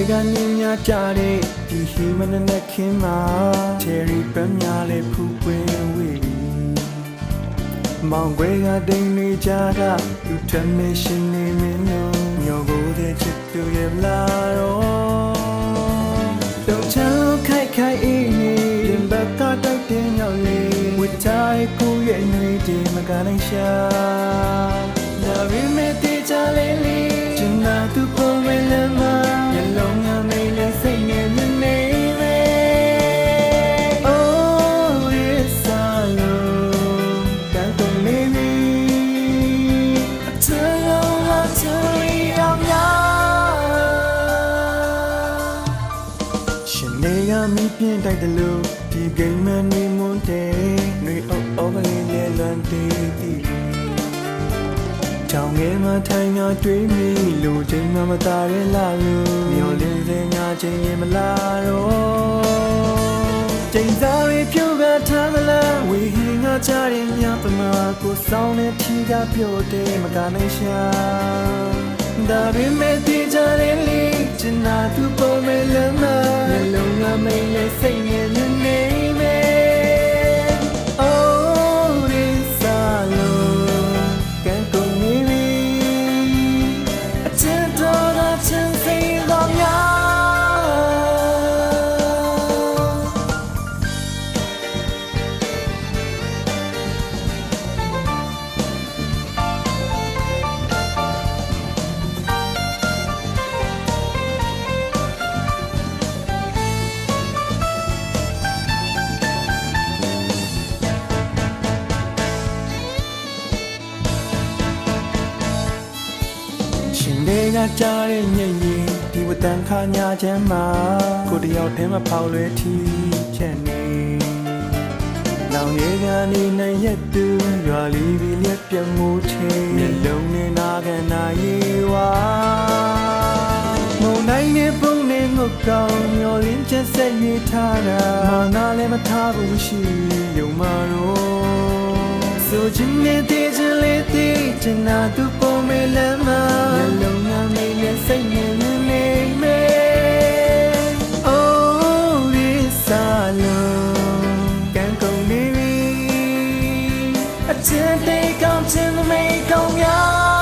ကနင်းများကြတဲ့ဒီဟီမနနဲ့ခင်းမှာချယ်ရီပန်းများလေးဖူးပွင့်ဝေးမောင်ခွေကတိမ်နေကြကလူထမင်းရှင်နေမင်းတို့ညောကိုတဲ့ချစ်သူရဲ့လာတော့တုံချောင်းခိုက်ခိုက်အေးနေရင်ဘက်ကတိုက်တင်ရောက်လေဝတ်တိုင်းကိုရဲ့နှွေးတင်မကနိုင်ရှာလာရီမဲတေချာလေးလေးကျန်တာသူပုံမဲ့လမ်းမှာမျက်လုံးငါမိတ်လေးစိတ်နဲ့မြင်နေပဲမီးပြင်းတိုက်တယ်လို့ဒီဂိမ်းမန်နေမွန်းတယ်နှွေအုပ်အုပ်ကလေးနဲ့လွန်တည်တည်တောင်ငယ်မှာထိုင်ငါတွေးမိလို့ချိန်မှမသားရဲလာလို့မျောလင်းစင်ငါချိန်ရင်မလာတော့ချိန်စားရီဖြူကထားမလားဝေဟင်ငါချရင်ညပမာကိုဆောင်နေဖြီးကပြော့တယ်မကနိုင်ရှာဒါပေမဲ့ဒီကြတဲ့လေးကျန်တာသူပုံမဲ့လမ်းမှာမျက်လုံးကမိတ်နဲ့စိတ်နဲ့နေနေမယ် Oh this alone ကန်ကုန်နေပြီအချစ်တော်သာချင်စိတ်တော်များကကြားတဲ့ညင်ရင်ဒီဝတန်ခါညာချမ်းမှာကိုတယောက်တည်းမဖောက်လွယ်ထီချက်နေလောင်ရည်ကနေနိုင်ရက်သူရွာလီပြီးလက်ပြတ်မှုချင်းမျက်လုံးနဲ့နာကန်နာရေဝါမုန်တိုင်းနဲ့ပုံနဲ့ငုတ်ကောင်းမျောလင်းချက်ဆက်ရထားတာမနာလည်းမထားဘူးရှိရုံမာတော့ဆိုချင်နေတဲ့ချင်လေးတည်ချင်တာသူပုံမဲ့လမ်းမှာမျက်လုံးငါမိတ်နဲ့စိတ်နဲ့နေနေမယ် Oh this alone ကန်ကုန်နေပြီအချစ်တေးကောင်းချင်မမေးကောင်းများ